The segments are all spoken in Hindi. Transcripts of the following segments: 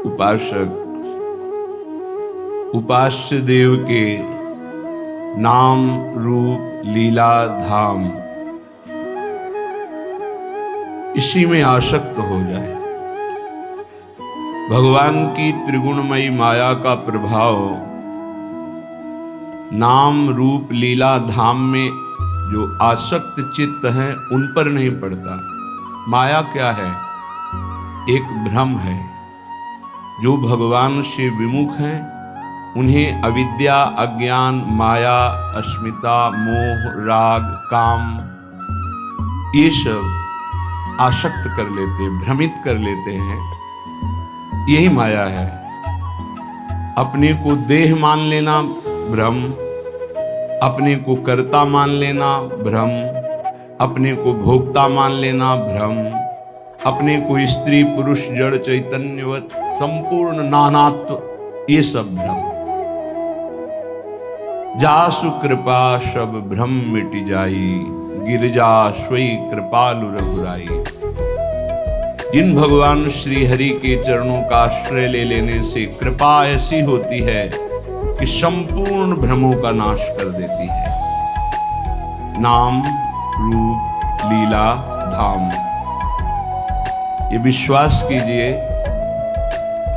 उपासक उपास्य देव के नाम रूप लीला धाम इसी में आसक्त हो जाए। भगवान की त्रिगुणमयी माया का प्रभाव नाम रूप लीला धाम में जो आसक्त चित्त हैं उन पर नहीं पड़ता। माया क्या है? एक भ्रम है। जो भगवान से विमुख हैं उन्हें अविद्या, अज्ञान, माया, अस्मिता, मोह, राग, काम ये सब आसक्त कर लेते हैं, भ्रमित कर लेते हैं। यही माया है। अपने को देह मान लेना भ्रम, अपने को कर्ता मान लेना भ्रम, अपने को भोक्ता मान लेना भ्रम, अपने को स्त्री पुरुष जड़ चैतन्यवत संपूर्ण नानात्व ये सब भ्रम। जासु कृपा सब भ्रम मिट जाई, गिरजा स्वई कृपालु रघुराई। जिन भगवान श्री हरि के चरणों का आश्रय ले लेने से कृपा ऐसी होती है कि संपूर्ण भ्रमों का नाश कर देती है। नाम रूप लीला धाम, ये विश्वास कीजिए,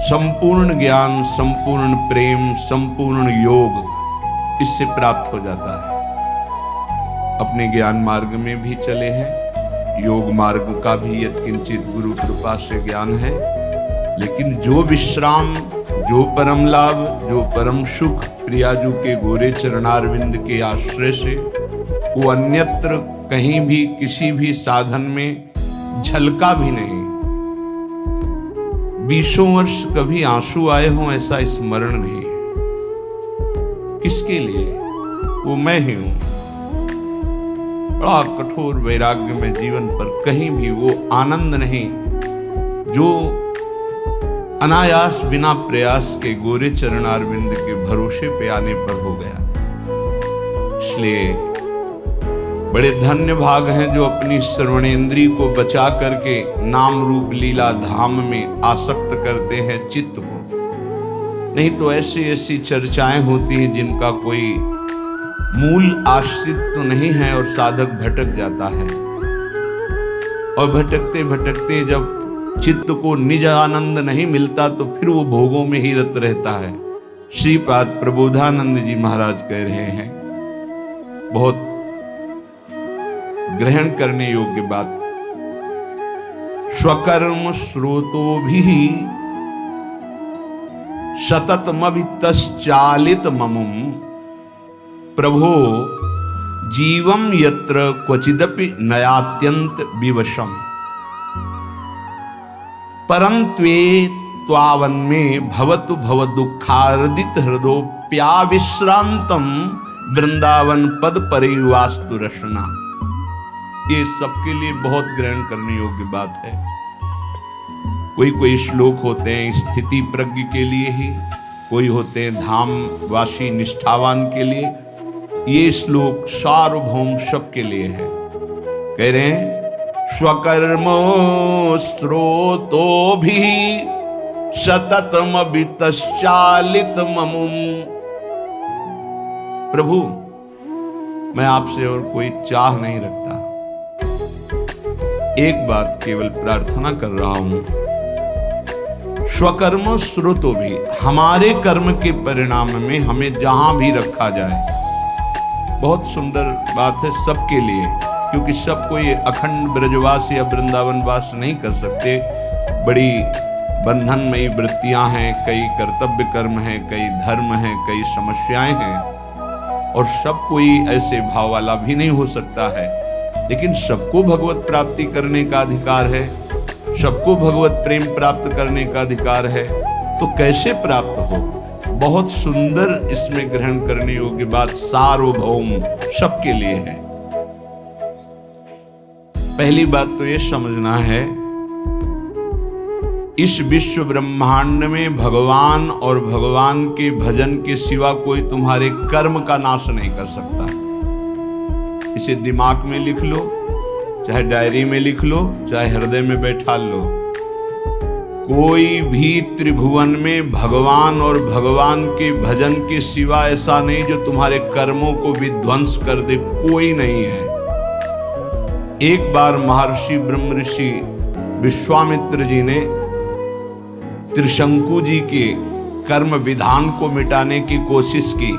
संपूर्ण ज्ञान, संपूर्ण प्रेम, संपूर्ण योग इससे प्राप्त हो जाता है। अपने ज्ञान मार्ग में भी चले हैं, योग मार्ग का भी यत्किंचित गुरु कृपा से ज्ञान है, लेकिन जो विश्राम, जो परम लाभ, जो परम सुख प्रियाजू के गोरे चरणारविंद के आश्रय से वो अन्यत्र कहीं भी किसी भी साधन में झलका भी नहीं। 20 वर्ष कभी आंसू आए हों ऐसा स्मरण नहीं है। किसके लिए? वो मैं ही हूं। बड़ा कठोर वैराग्य में जीवन पर कहीं भी वो आनंद नहीं जो अनायास बिना प्रयास के गोरे चरणारविंद के भरोसे पे आने पर हो गया। इसलिए बड़े धन्य भाग हैं जो अपनी श्रवणेंद्री को बचा करके नाम रूप लीला धाम में आसक्त करते हैं चित्त को। नहीं तो ऐसी ऐसी चर्चाएं होती हैं जिनका कोई मूल आश्रित तो नहीं है और साधक भटक जाता है। और भटकते भटकते जब चित्त को निज आनंद नहीं मिलता तो फिर वो भोगों में ही रत रहता है। श्रीपाद प्रबोधानंद जी महाराज कह रहे हैं, बहुत ग्रहण करने योग्य बात। स्वकर्म स्रोतो भी सततमभितश्चालित ममुम प्रभो जीवम यत्र क्वचिदपि नयात्यंत विवशम परंत्वे त्वावन्मे भवतु भव दुखार्दित हृदोप्याविश्रांतम वृंदावन पद परिवास्तु रसना। ये सबके लिए बहुत ग्रहण करने योग्य बात है। कोई श्लोक होते हैं स्थिति प्रज्ञ के लिए ही, कोई होते हैं धाम वासी निष्ठावान के लिए। ये श्लोक सार्वभौम सबके लिए है। कह रहे हैं स्वकर्मो स्रोतो भी सततम वितश्चालित ममुम। प्रभु मैं आपसे और कोई चाह नहीं रखता, एक बात केवल प्रार्थना कर रहा हूं। स्वकर्म स्रोतो भी, हमारे कर्म के परिणाम में हमें जहां भी रखा जाए। बहुत सुंदर बात है सबके लिए, क्योंकि सब कोई अखंड ब्रजवास या वृंदावन वास नहीं कर सकते। बड़ी बंधनमयी वृत्तियां हैं, कई कर्तव्य कर्म हैं, कई धर्म हैं, कई समस्याएं हैं, और सब कोई ऐसे भाव वाला भी नहीं हो सकता है। लेकिन सबको भगवत प्राप्ति करने का अधिकार है, सबको भगवत प्रेम प्राप्त करने का अधिकार है। तो कैसे प्राप्त हो? बहुत सुंदर इसमें ग्रहण करने योग्य बात सार्वभौम सबके लिए है। पहली बात तो ये समझना है, इस विश्व ब्रह्मांड में भगवान और भगवान के भजन के सिवा कोई तुम्हारे कर्म का नाश नहीं कर सकता। इसे दिमाग में लिख लो, चाहे डायरी में लिख लो, चाहे हृदय में बैठा लो। कोई भी त्रिभुवन में भगवान और भगवान के भजन के सिवा ऐसा नहीं जो तुम्हारे कर्मों को विध्वंस कर दे, कोई नहीं है। एक बार महर्षि ब्रह्म ऋषि विश्वामित्र जी ने त्रिशंकु जी के कर्म विधान को मिटाने की कोशिश की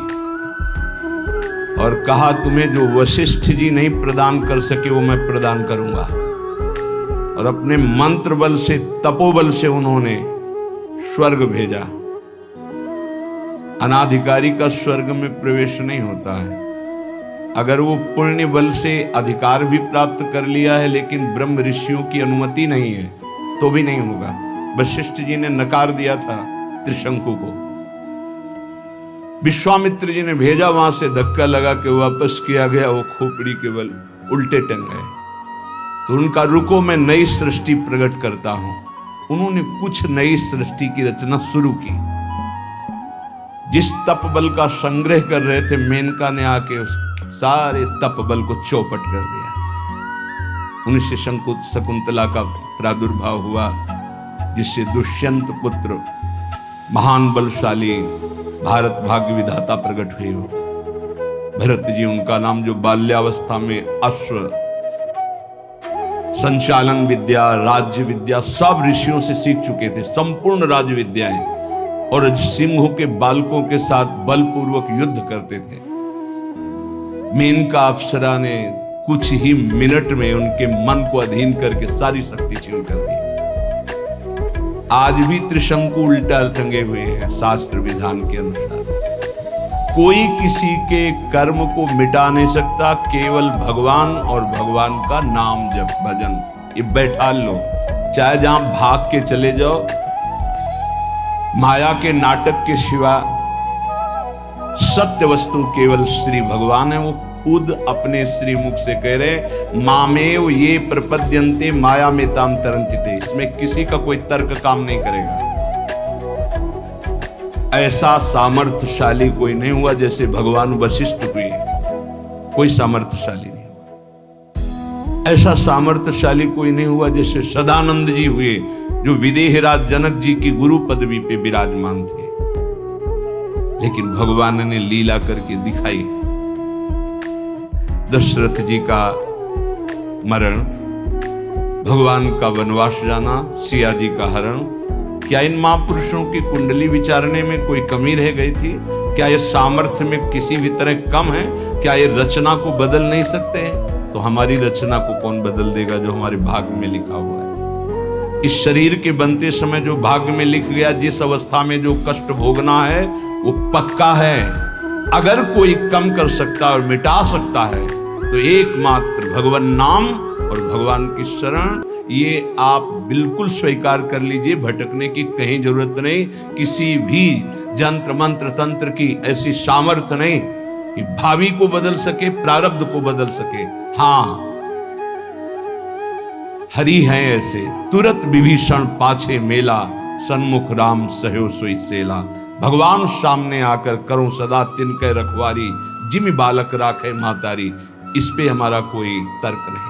और कहा तुम्हें जो वशिष्ठ जी नहीं प्रदान कर सके वो मैं प्रदान करूंगा। और अपने मंत्र बल से, तपोबल से उन्होंने स्वर्ग भेजा। अनाधिकारी का स्वर्ग में प्रवेश नहीं होता है। अगर वो पुण्य बल से अधिकार भी प्राप्त कर लिया है लेकिन ब्रह्म ऋषियों की अनुमति नहीं है तो भी नहीं होगा। वशिष्ठ जी ने नकार दिया था त्रिशंकु को, विश्वामित्र जी ने भेजा, वहां से धक्का लगा के वापस किया गया। वो खोपड़ी केवल उल्टे टंग गए। तो उनका रुको मैं नई सृष्टि प्रकट करता हूं। उन्होंने कुछ नई सृष्टि की रचना शुरू की। जिस तप बल का संग्रह कर रहे थे, मेनका ने आके उस सारे तप बल को चौपट कर दिया। उन्हीं से शकुंतला का प्रादुर्भाव हुआ, जिससे दुष्यंत पुत्र महान बलशाली भारत भाग्य विधाता प्रकट हुए हो। भरत जी उनका नाम, जो बाल्यावस्था में अश्व संचालन विद्या, राज्य विद्या सब ऋषियों से सीख चुके थे, संपूर्ण राज्य विद्याएं, और सिंहों के बालकों के साथ बलपूर्वक युद्ध करते थे। मेनका अप्सरा ने कुछ ही मिनट में उनके मन को अधीन करके सारी शक्ति छीन कर दी। आज भी त्रिशंकु उल्टा टंगे हुए हैं शास्त्र विधान के अनुसार। कोई किसी के कर्म को मिटा नहीं सकता, केवल भगवान और भगवान का नाम जप भजन ये बैठा लो। चाहे जहां भाग के चले जाओ, माया के नाटक के सिवा सत्य वस्तु केवल श्री भगवान है। वो खुद अपने श्री मुख से कह रहे, मामेव ये प्रपद्यन्ते माया में ताम तरंतिते। इसमें किसी का कोई तर्क काम नहीं करेगा। ऐसा सामर्थ्यशाली कोई नहीं हुआ जैसे भगवान वशिष्ठ हुए, कोई सामर्थ्यशाली नहीं हुआ। ऐसा सामर्थ्यशाली कोई नहीं हुआ जैसे सदानंद जी हुए, जो विदेहराज जनक जी की गुरु पदवी पे विराजमान थे। लेकिन भगवान ने लीला करके दिखाई। दशरथ जी का मरण, भगवान का वनवास जाना, सिया जी का हरण, क्या इन महापुरुषों की कुंडली विचारने में कोई कमी रह गई थी? क्या ये सामर्थ्य में किसी भी तरह कम है? क्या ये रचना को बदल नहीं सकते हैं? तो हमारी रचना को कौन बदल देगा जो हमारे भाग्य में लिखा हुआ है? इस शरीर के बनते समय जो भाग्य में लिख गया, जिस अवस्था में जो कष्ट भोगना है वो पक्का है। अगर कोई कम कर सकता और मिटा सकता है तो एकमात्र भगवान नाम और भगवान की शरण, ये आप बिल्कुल स्वीकार कर लीजिए। भटकने की कहीं जरूरत नहीं। किसी भी जंत्र मंत्र तंत्र की ऐसी सामर्थ्य नहीं कि भावी को बदल सके, प्रारब्ध को बदल सके। हाँ, हरि हैं ऐसे, तुरत विभीषण पाछे मेला, सन्मुख राम सहयो सोई सेला। भगवान सामने आकर करो सदा तिनके रखवारी, जिमि बालक राखे महतारी। इस पे हमारा कोई तर्क नहीं।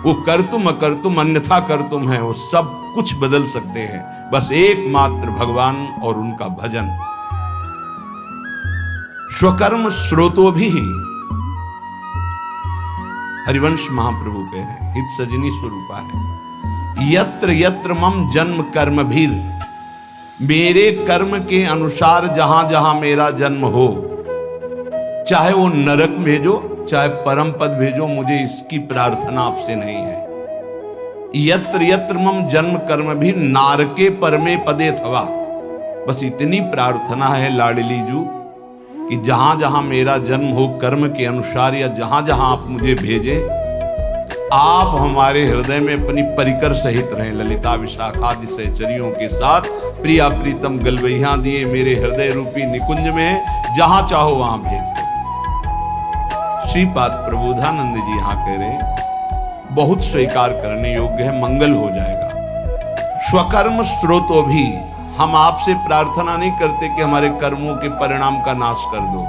वो कर तुम अकर तुम अन्यथा कर तुम है, वो सब कुछ बदल सकते हैं। बस एकमात्र भगवान और उनका भजन। स्वकर्म स्रोतो भी, हरिवंश महाप्रभु कह रहे, हित सजनी स्वरूपा है। यत्र यत्र मम जन्म कर्म भीर, मेरे कर्म के अनुसार जहां जहां मेरा जन्म हो, चाहे वो नरक भेजो चाहे परम पद भेजो, मुझे इसकी प्रार्थना आपसे नहीं है। यत्र यत्र मम जन्म कर्म भी नारके परमे पदे थवा। बस इतनी प्रार्थना है लाडली जू कि जहां जहां मेरा जन्म हो कर्म के अनुसार, या जहां जहां आप मुझे भेजे, आप हमारे हृदय में अपनी परिकर सहित रहें। ललिता विशाखादि सहचरियों के साथ प्रिया प्रीतम गलवैया दिए मेरे हृदय रूपी निकुंज में, जहां चाहो वहां भेज दो। श्रीपाद प्रबोधानंद जी यहां कह रहे, बहुत स्वीकार करने योग्य है, मंगल हो जाएगा। स्वकर्म स्रोतो भी, हम आपसे प्रार्थना नहीं करते कि हमारे कर्मों के परिणाम का नाश कर दो,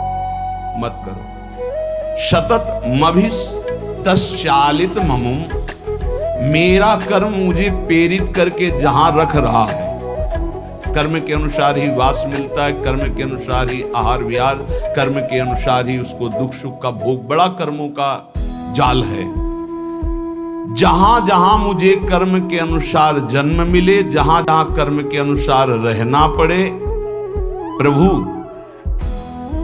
मत करो। शतत मभिस तस्चालित ममुम, मेरा कर्म मुझे प्रेरित करके जहां रख रहा है, कर्म के अनुसार ही वास मिलता है, कर्म के अनुसार ही आहार विहार, कर्म के अनुसार ही उसको दुख सुख का भोग, बड़ा कर्मों का जाल है। जहां जहां मुझे कर्म के अनुसार जन्म मिले, जहां जहां कर्म के अनुसार रहना पड़े,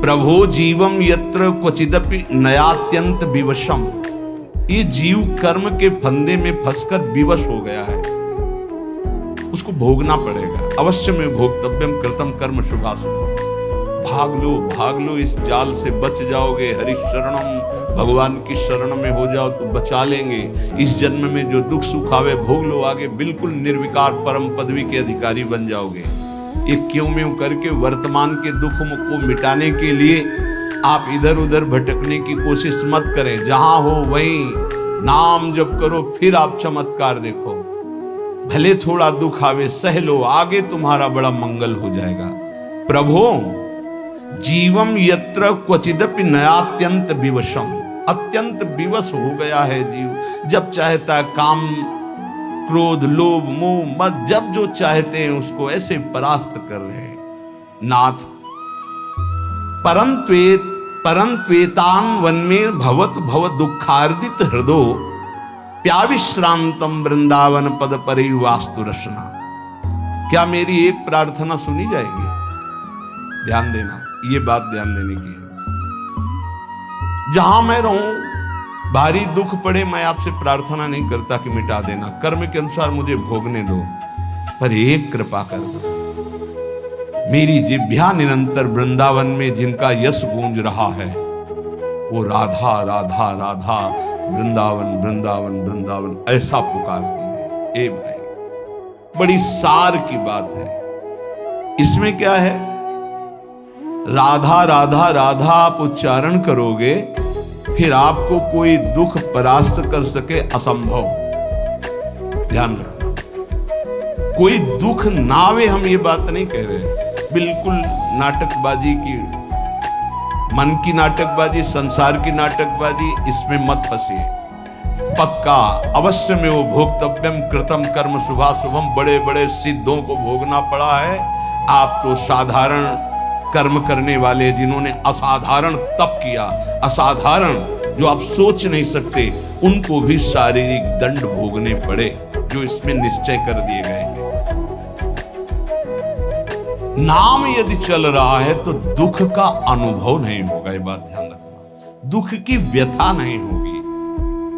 प्रभो जीवम यत्र क्वचिदपि नयात्यंत विवशम, ये जीव कर्म के फंदे में फंसकर विवश हो गया है, उसको भोगना पड़ेगा। अवश्य में भोक्तव्यम कृतम कर्म शुभाशुभम, भाग लो इस जाल से, बच जाओगे। हरि शरणम, भगवान की शरण में हो जाओ तो बचा लेंगे। इस जन्म में जो दुख सुख आवे भोग लो, आगे बिल्कुल निर्विकार परम पदवी के अधिकारी बन जाओगे। ये क्यों म्यों करके वर्तमान के दुख को मिटाने के लिए आप इधर उधर भटकने की कोशिश मत करें। जहां हो वहीं नाम जप करो, फिर आप चमत्कार देखो। भले थोड़ा दुख आवे सह लो, आगे तुम्हारा बड़ा मंगल हो जाएगा। प्रभो जीवम यत्र क्वचिदपि नयात्यंत विवशम, अत्यंत विवश हो गया है जीव। जब चाहता है काम क्रोध लोभ मोह मद, जब जो चाहते हैं उसको ऐसे परास्त कर रहे हैं। नाथ परंत्वेतान वन में भवत भव दुखार्दित हृदो प्याविश्रांतम वृंदावन पद परिवास्तु रसना। क्या मेरी एक प्रार्थना सुनी जाएगी? ध्यान देना, ये बात ध्यान देने की है। जहां मैं रहूं, भारी दुख पड़े, मैं आपसे प्रार्थना नहीं करता कि मिटा देना, कर्म के अनुसार मुझे भोगने दो, पर एक कृपा कर दो। मेरी जिह्वा निरंतर वृंदावन में जिनका यश गूंज रहा है, वो राधा राधा राधा वृंदावन वृंदावन वृंदावन ऐसा पुकारती है। ए भाई, बड़ी सार की बात है। इसमें क्या है? राधा राधा राधा आप उच्चारण करोगे, फिर आपको कोई दुख परास्त कर सके असंभव। ध्यान रखना, कोई दुख ना आवे, हम ये बात नहीं कह रहे। बिल्कुल नाटकबाजी की, मन की नाटकबाजी, संसार की नाटकबाजी, इसमें मत फंसिए। पक्का अवश्य में वो भोक्तव्यम कृतम कर्म शुभाशुभम, बड़े बड़े सिद्धों को भोगना पड़ा है। आप तो साधारण कर्म करने वाले, जिन्होंने असाधारण तप किया, असाधारण जो आप सोच नहीं सकते, उनको भी शारीरिक दंड भोगने पड़े, जो इसमें निश्चय कर दिए गए हैं। नाम यदि चल रहा है तो दुख का अनुभव नहीं होगा, ये बात ध्यान रखना। दुख की व्यथा नहीं होगी,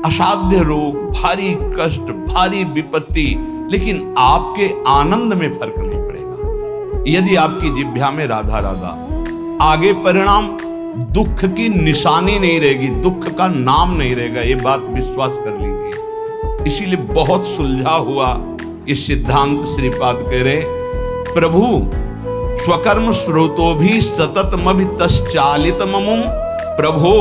असाध्य रोग, भारी कष्ट, भारी विपत्ति, लेकिन आपके आनंद में फर्क नहीं पड़ेगा यदि आपकी जिह्वा में राधा राधा। आगे परिणाम दुख की निशानी नहीं रहेगी, दुख का नाम नहीं रहेगा, ये बात विश्वास कर लीजिए। इसीलिए बहुत सुलझा हुआ ये सिद्धांत श्रीपाद कह रहे, प्रभु स्वकर्म स्रोतो भी सततमभि तश्चालित ममुम, प्रभो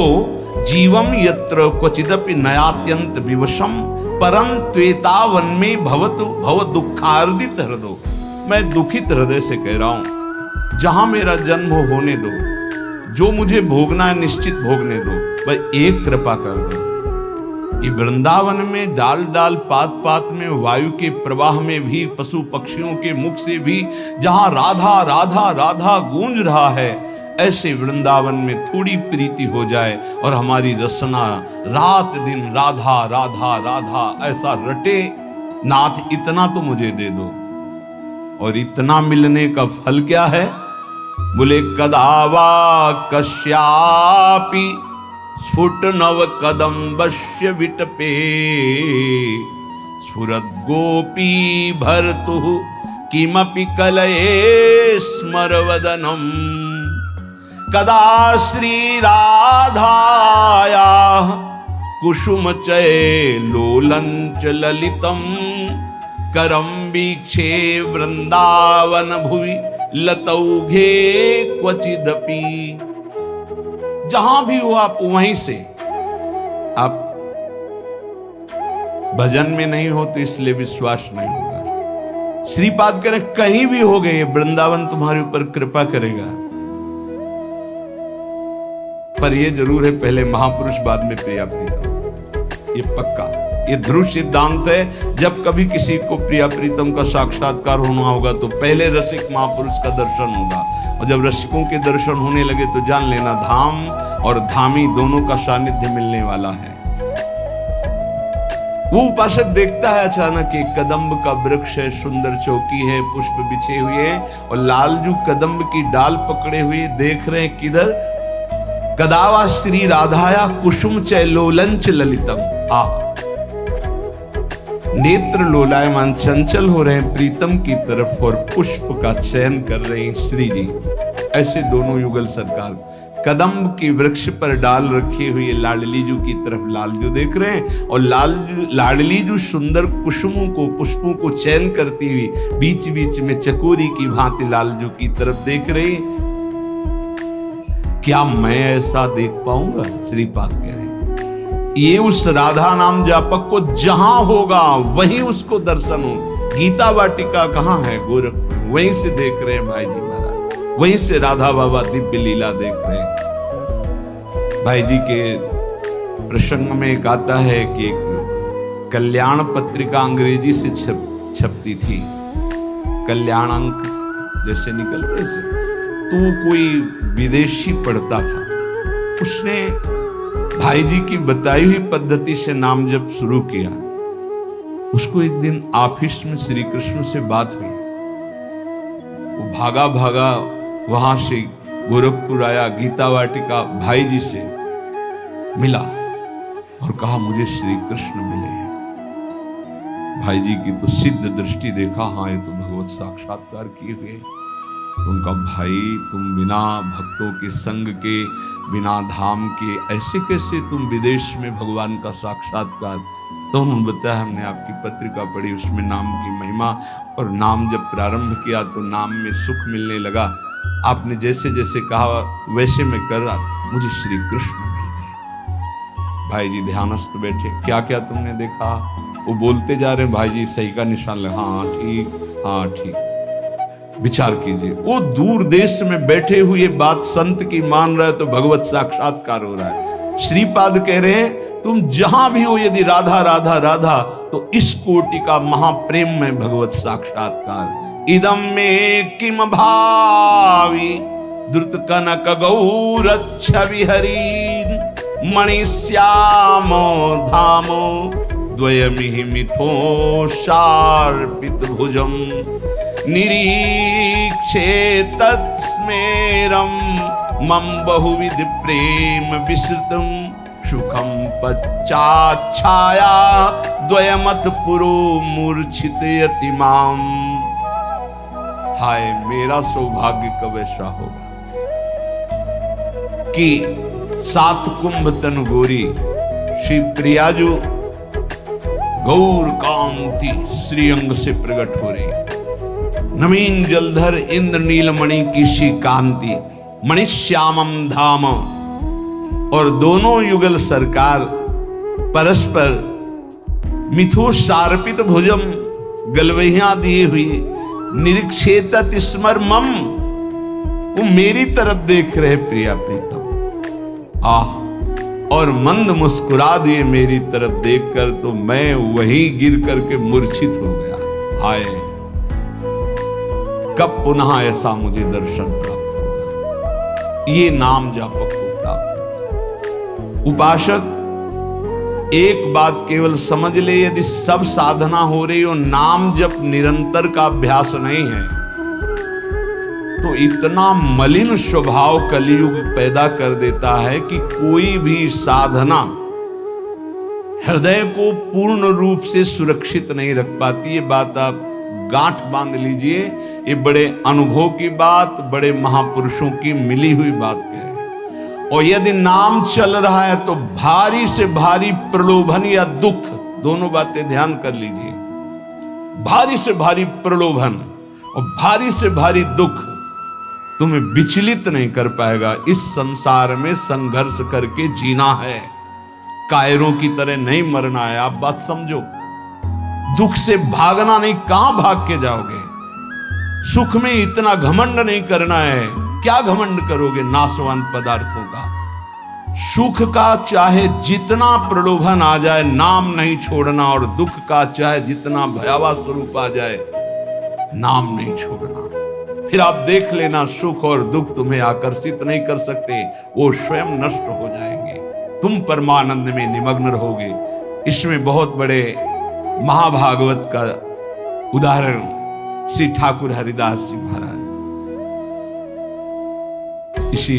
जीवम यत्र क्वचिदपि नयात्यंत विवशम, परं त्वेतावन में भवतु भव दुखार्दित हृदय। मैं दुखित हृदय से कह रहा हूं, जहां मेरा जन्म होने दो, जो मुझे भोगना है निश्चित भोगने दो, भाई एक कृपा कर दो। ये वृंदावन में डाल डाल पात पात में, वायु के प्रवाह में भी, पशु पक्षियों के मुख से भी, जहां राधा राधा राधा गूंज रहा है, ऐसे वृंदावन में थोड़ी प्रीति हो जाए और हमारी रसना रात दिन राधा राधा राधा ऐसा रटे। नाथ इतना तो मुझे दे दो। और इतना मिलने का फल क्या है? बोले कदावा कश्यापि स्फुट नव कदम्बस्य विटपे, स्फुरद गोपी भर्तु किमपि कलये स्मरवदनम, कदा श्री राधाया कुसुम चय लोलंच ललितम, करम वीक्षे वृंदावन भुवि लतौघे क्वचिदपि। जहां भी हो आप वहीं से, आप भजन में नहीं हो तो इसलिए विश्वास नहीं होगा। श्रीपाद करें कहीं भी हो गए, वृंदावन तुम्हारे ऊपर कृपा करेगा। पर यह जरूर है, पहले महापुरुष बाद में प्रिया प्रीतम, ये पक्का। ये ध्रुव सिद्धांत है। जब कभी किसी को प्रिया प्रीतम का साक्षात्कार होना होगा तो पहले रसिक महापुरुष का दर्शन होगा, और जब रसिकों के दर्शन होने लगे तो जान लेना धाम और धामी दोनों का सानिध्य मिलने वाला है। वो उपासक देखता है अचानक एक कदम्ब का वृक्ष है, सुंदर चौकी है, पुष्प बिछे हुए हैं, और लालजू कदम्ब की डाल पकड़े हुए देख रहे हैं किधर, कदावा श्री राधाया कुसुम चय लोलंच ललितम। नेत्र लोलायमान चंचल हो रहे हैं प्रीतम की तरफ और पुष्प का चयन कर रहे हैं श्री जी। ऐसे दोनों युगल सरकार कदम्ब की वृक्ष पर डाल रखी हुई लाडली जू की तरफ लालजू देख रहे हैं, और लाडली जू सुंदर कुसुमों को पुष्पों को चयन करती हुई बीच बीच में चकोरी की भांति लालजू की तरफ देख रही। क्या मैं ऐसा देख पाऊंगा? श्रीपाद कह रहे हैं ये उस राधा नाम जापक को जहां होगा वहीं उसको दर्शन हो। गीता वाटिका कहां है? गोरखपुर। वहीं से देख रहे हैं भाई जी महाराज, वहीं से राधा बाबा दिव्य लीला देख रहे हैं। भाई जी के प्रसंग में एक आता है कि एक कल्याण पत्रिका अंग्रेजी से छपती थी, कल्याण अंक जैसे निकलते से, तो कोई विदेशी पढ़ता था। उसने भाई जी की बताई हुई पद्धति से नाम जप शुरू किया। उसको एक दिन ऑफिस में श्री कृष्ण से बात हुई। वो भागा भागा वहां से गोरखपुर आया, गीता वाटिका भाई जी से मिला और कहा मुझे श्री कृष्ण मिले हैं। भाई जी की तो सिद्ध दृष्टि देखा, हाँ ये तो भगवत साक्षात्कार किए हुए। उनका भाई तुम बिना भक्तों के संग के, बिना धाम के ऐसे कैसे तुम विदेश में भगवान का साक्षात्कार? तो उन्होंने बताया हमने आपकी पत्रिका पढ़ी, उसमें नाम की महिमा, और नाम जब प्रारंभ किया तो नाम में सुख मिलने लगा। आपने जैसे जैसे कहा वैसे मैं कर रहा, मुझे श्री कृष्ण मिल गए। भाई जी ध्यानस्थ बैठे, क्या क्या तुमने देखा? वो बोलते जा रहे, भाई जी सही का निशान लगा, हाँ ठीक, हाँ ठीक। विचार कीजिए, वो दूर देश में बैठे हुए बात संत की मान रहे तो भगवत साक्षात्कार हो रहा है। श्रीपाद कह रहे हैं तुम जहां भी हो यदि राधा राधा राधा, तो इस कोटि का महाप्रेम में भगवत साक्षात्कार। इदम में किम भावी द्रुत कनक गौरच्छवि हरि मणिश्यामो धामो द्वयमिहि मिथो शार्पित भुजम निरीक्षे तत्स्मेरम मम बहुविध प्रेम विस्तृतम सुखम पश्चाच्छाया द्वयमथ पुरो मूर्छित यतिमाम। हाय मेरा सौभाग्य कब ऐसा होगा कि 7 कुंभ तन गोरी श्री प्रियाजू गौर कांति श्रीअंग से प्रकट हो रही, नवीन जलधर इंद्र नीलमणि की शी कांति, मणिश्यामम धाम, और दोनों युगल सरकार परस्पर मिथो शार्पित भुजम गलवहियां दिए हुई निरीक्षेत स्मर मम, वो मेरी तरफ देख रहे प्रिया प्रीतम, आह, और मंद मुस्कुरा दिए मेरी तरफ देखकर, तो मैं वहीं गिर करके मूर्छित हो गया। हाय कब पुनः ऐसा मुझे दर्शन प्राप्त होगा? ये नाम जापक को प्राप्त होगा। उपासक एक बात केवल समझ ले, यदि सब साधना हो रही हो, नाम जप निरंतर का अभ्यास नहीं है, तो इतना मलिन स्वभाव कलियुग पैदा कर देता है कि कोई भी साधना हृदय को पूर्ण रूप से सुरक्षित नहीं रख पाती। ये बात आप गांठ बांध लीजिए, ये बड़े अनुभव की बात, बड़े महापुरुषों की मिली हुई बात है। और यदि नाम चल रहा है तो भारी से भारी प्रलोभन या दुख, दोनों बातें ध्यान कर लीजिए। भारी से भारी प्रलोभन और भारी से भारी दुख तुम्हें विचलित नहीं कर पाएगा। इस संसार में संघर्ष करके जीना है, कायरों की तरह नहीं मरना है। आप बात समझो, दुख से भागना नहीं, कहां भाग के जाओगे? सुख में इतना घमंड नहीं करना है, क्या घमंड करोगे नाशवान पदार्थों का? सुख का चाहे जितना प्रलोभन आ जाए नाम नहीं छोड़ना, और दुख का चाहे जितना भयावह स्वरूप आ जाए नाम नहीं छोड़ना। फिर आप देख लेना, सुख और दुख तुम्हें आकर्षित नहीं कर सकते, वो स्वयं नष्ट हो जाएंगे, तुम परमानंद में निमग्न रहोगे। इसमें बहुत बड़े महाभागवत का उदाहरण श्री ठाकुर हरिदास जी महाराज। इसी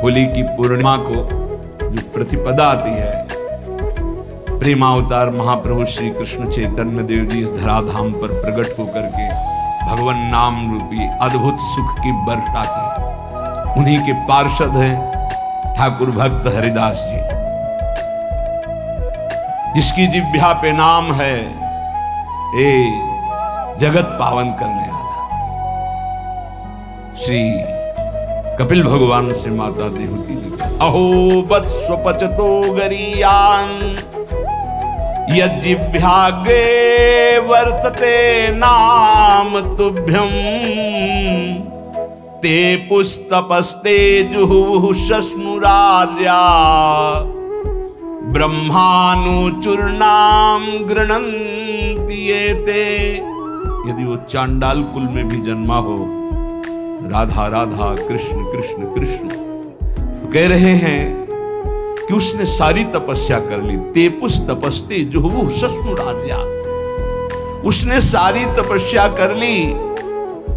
होली की पूर्णिमा को जो प्रतिपदा आती है, प्रेमावतार महाप्रभु श्री कृष्ण चैतन्य देव जी इस धराधाम पर प्रकट होकर के भगवान नाम रूपी अद्भुत सुख की वर्षा की, उन्हीं के पार्षद हैं ठाकुर भक्त हरिदास जी, जिसकी जिह्वा पे नाम है ए जगत पावन करने वाला। श्री कपिल भगवान से माता देवकी जी, अहो वत्स्वपचतो गरीयान यज्जिह्वाग्रे वर्तते नाम तुभ्यं ते पुस्तपस्ते जुहुः शश्नुरार्या ब्रह्मानुचूर्णाम गृह्णन्ति एते। यदि वो चांडाल कुल में भी जन्मा हो, राधा राधा कृष्ण कृष्ण कृष्ण, तो कह रहे हैं कि उसने सारी तपस्या कर ली। तेपुस तपस्ते जुहुः शश्नुरार्या, उसने सारी तपस्या कर ली,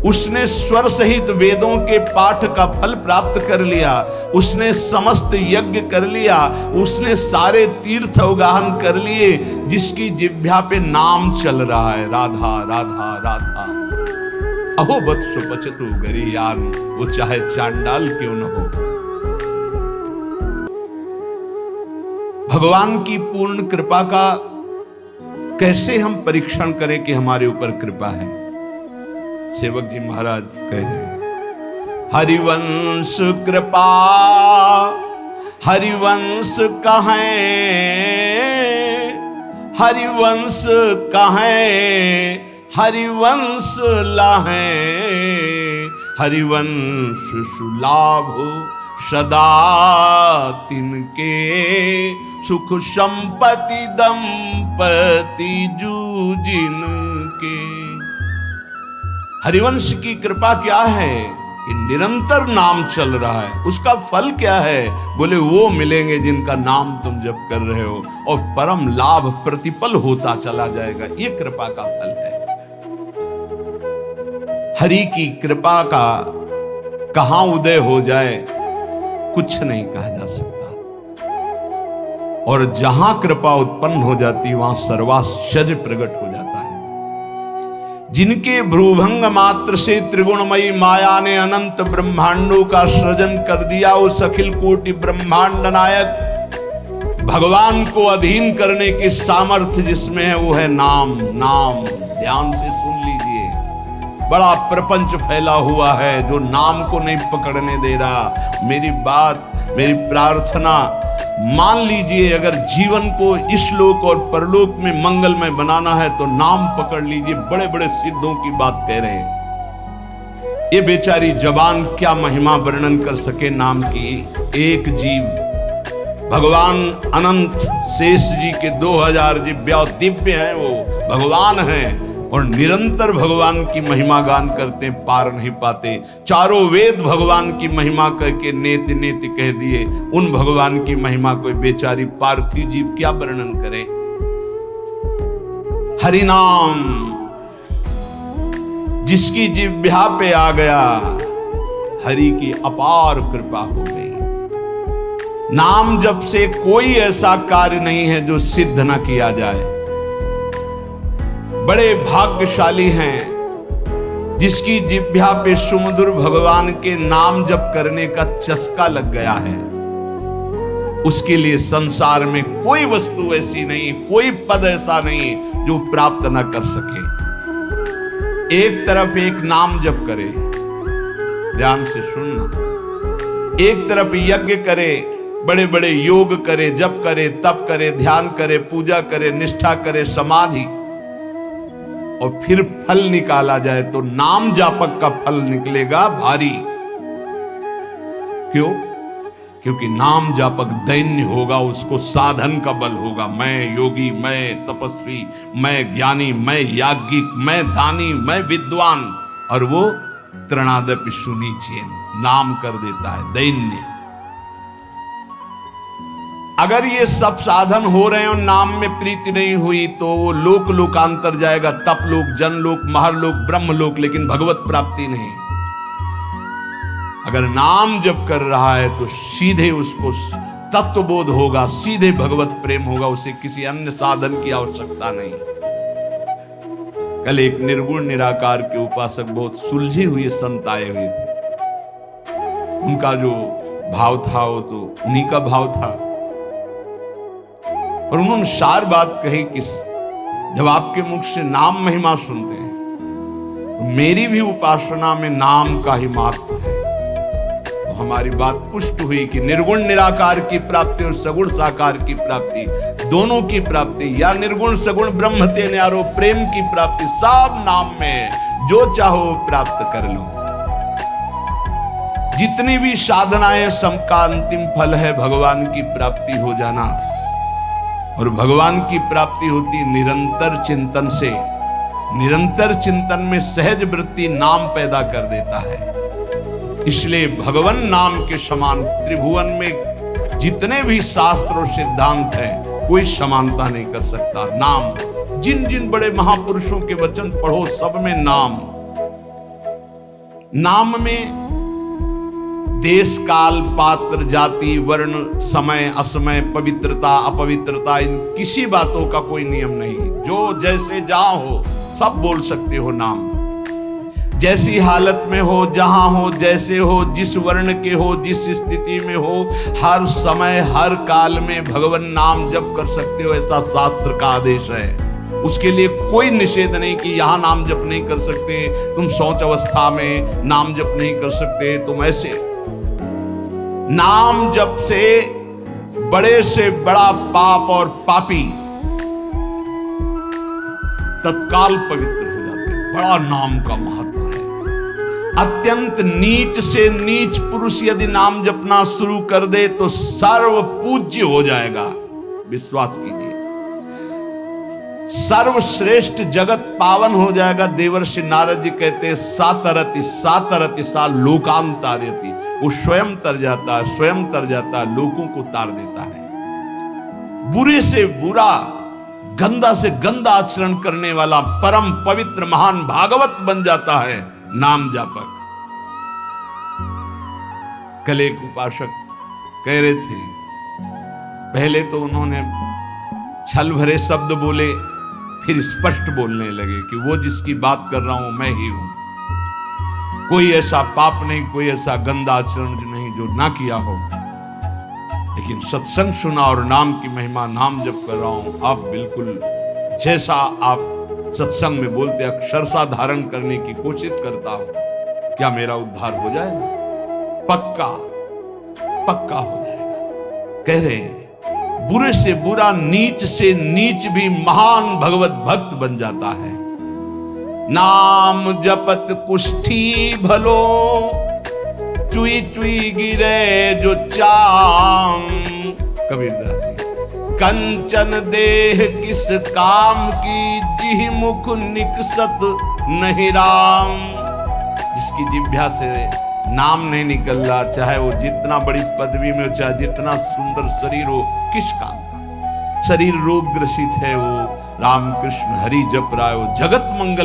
उसने स्वर सहित वेदों के पाठ का फल प्राप्त कर लिया, उसने समस्त यज्ञ कर लिया, उसने सारे तीर्थ अवगाहन कर लिए, जिसकी जिह्वा पे नाम चल रहा है राधा राधा राधा। अहो वत्स्वपचतो गरीयान, वो चाहे चांडाल क्यों न हो। भगवान की पूर्ण कृपा का कैसे हम परीक्षण करें कि हमारे ऊपर कृपा है। सेवक जी महाराज कह रहे हैं, हरिवंश कृपा हरिवंश कहें, हरिवंश कहें हरिवंश लाहें, हरिवंश सुलाभो सदा तिनके, सुख संपत्ति दंपति जूजिन के। हरिवंश की कृपा क्या है कि निरंतर नाम चल रहा है। उसका फल क्या है? बोले वो मिलेंगे जिनका नाम तुम जप कर रहे हो, और परम लाभ प्रतिपल होता चला जाएगा। ये कृपा का फल है। हरि की कृपा का कहां उदय हो जाए कुछ नहीं कहा जा सकता, और जहां कृपा उत्पन्न हो जाती वहां सर्वाश्चर्य प्रकट हो जाता है। जिनके भ्रूभंग मात्र से त्रिगुणमयी माया ने अनंत ब्रह्मांडों का सृजन कर दिया, उस अखिल कोटि ब्रह्मांड नायक भगवान को अधीन करने की सामर्थ्य जिसमें है, वो है नाम। नाम ध्यान से सुन लीजिए, बड़ा प्रपंच फैला हुआ है जो नाम को नहीं पकड़ने दे रहा। मेरी बात, मेरी प्रार्थना मान लीजिए, अगर जीवन को इस लोक और परलोक में मंगलमय बनाना है तो नाम पकड़ लीजिए। बड़े बड़े सिद्धों की बात कह रहे हैं। ये बेचारी जबान क्या महिमा वर्णन कर सके नाम की। एक जीव भगवान अनंत शेष जी के 2000 जिह्वा दिव्य हैं, वो भगवान हैं और निरंतर भगवान की महिमा गान करते, पार नहीं पाते। चारों वेद भगवान की महिमा करके नेति नेति कह दिए। उन भगवान की महिमा कोई बेचारी पार्थिव जीव क्या वर्णन करे। हरि नाम जिसकी जिह्वा पे आ गया, हरि की अपार कृपा हो गई। नाम जप से कोई ऐसा कार्य नहीं है जो सिद्ध न किया जाए। बड़े भाग्यशाली हैं जिसकी जिह्वा पे सुमधुर भगवान के नाम जप करने का चस्का लग गया है। उसके लिए संसार में कोई वस्तु ऐसी नहीं, कोई पद ऐसा नहीं जो प्राप्त न कर सके। एक तरफ एक नाम जप करे, ध्यान से सुनना, एक तरफ यज्ञ करे, बड़े बड़े योग करे, जप करे, तप करे, ध्यान करे, पूजा करे, निष्ठा करे, समाधि, और फिर फल निकाला जाए तो नाम जापक का फल निकलेगा भारी। क्यों? क्योंकि नाम जापक दैन्य होगा, उसको साधन का बल होगा। मैं योगी, मैं तपस्वी, मैं ज्ञानी, मैं याज्ञिक, मैं दानी, मैं विद्वान, और वो तृणादपि सुनीचेन नाम कर देता है दैन्य। अगर ये सब साधन हो रहे हैं और नाम में प्रीति नहीं हुई तो वो लोक लोकांतर जाएगा, तप लोक, जनलोक, महरलोक, ब्रह्मलोक, लेकिन भगवत प्राप्ति नहीं। अगर नाम जप कर रहा है तो सीधे उसको तत्वबोध होगा, सीधे भगवत प्रेम होगा, उसे किसी अन्य साधन की आवश्यकता नहीं। कल एक निर्गुण निराकार के उपासक बहुत सुलझे हुए संत आए हुए थे। उनका जो भाव था वो तो उन्हीं का भाव था, पर उन्होंने सार बात कही कि जब आपके मुख से नाम महिमा सुनते हैं तो मेरी भी उपासना में नाम का ही महत्व है। तो हमारी बात पुष्ट हुई कि निर्गुण निराकार की प्राप्ति और सगुण साकार की प्राप्ति, दोनों की प्राप्ति, या निर्गुण सगुण ब्रह्म ते न्यारो प्रेम की प्राप्ति, सब नाम में है। जो चाहो प्राप्त कर लो। जितनी भी साधनाएं, सबका अंतिम फल है भगवान की प्राप्ति हो जाना। और भगवान की प्राप्ति होती निरंतर चिंतन से। निरंतर चिंतन में सहज वृत्ति नाम पैदा कर देता है। इसलिए भगवान नाम के समान त्रिभुवन में जितने भी शास्त्र और सिद्धांत है कोई समानता नहीं कर सकता। नाम, जिन जिन बड़े महापुरुषों के वचन पढ़ो सब में नाम। नाम में देश, काल, पात्र, जाति, वर्ण, समय, असमय, पवित्रता, अपवित्रता, इन किसी बातों का कोई नियम नहीं। जो जैसे जहां हो सब बोल सकते हो नाम। जैसी हालत में हो, जहां हो, जैसे हो, जिस वर्ण के हो, जिस स्थिति में हो, हर समय हर काल में भगवान नाम जप कर सकते हो, ऐसा शास्त्र का आदेश है। उसके लिए कोई निषेध नहीं कि यहां नाम जप नहीं कर सकते, तुम शौच अवस्था में नाम जप नहीं कर सकते, तुम ऐसे। नाम जप से बड़े से बड़ा पाप और पापी तत्काल पवित्र हो जाते हैं। बड़ा नाम का महत्व है। अत्यंत नीच से नीच पुरुष यदि नाम जपना शुरू कर दे तो सर्व पूज्य हो जाएगा। विश्वास कीजिए, सर्वश्रेष्ठ जगत पावन हो जाएगा। देवर्षि नारद जी कहते हैं सातरति सातरति सा लोकांतारयति। वो स्वयं तर जाता है, स्वयं तर जाता है, लोगों को तार देता है। बुरे से बुरा, गंदा से गंदा आचरण करने वाला परम पवित्र महान भागवत बन जाता है नाम जापक। कल एक उपासक कह रहे थे, पहले तो उन्होंने छल भरे शब्द बोले, फिर स्पष्ट बोलने लगे कि वो जिसकी बात कर रहा हूं मैं ही हूं। कोई ऐसा पाप नहीं, कोई ऐसा गंदा आचरण नहीं जो ना किया हो, लेकिन सत्संग सुना और नाम की महिमा, नाम जप कर रहा हूं। आप बिल्कुल जैसा आप सत्संग में बोलते अक्षरशः धारण करने की कोशिश करता हूं। क्या मेरा उद्धार हो जाएगा? पक्का पक्का हो जाएगा। कह रहे हैं बुरे से बुरा, नीच से नीच भी महान भगवत भक्त बन जाता है। नाम जपत कुष्ठी भलो, चुई चुई गिरे जो चाम। कबीरदास जी। कंचन देह किस काम की, जिहि मुख निकसत नहीं राम। जिसकी जिह्वा से नाम नहीं निकल रहा, चाहे वो जितना बड़ी पदवी में हो, चाहे जितना सुंदर शरीर हो, किस काम का? शरीर रोग ग्रसित है, वो राम कृष्ण हरि जप रहा है, वो जगत मंगल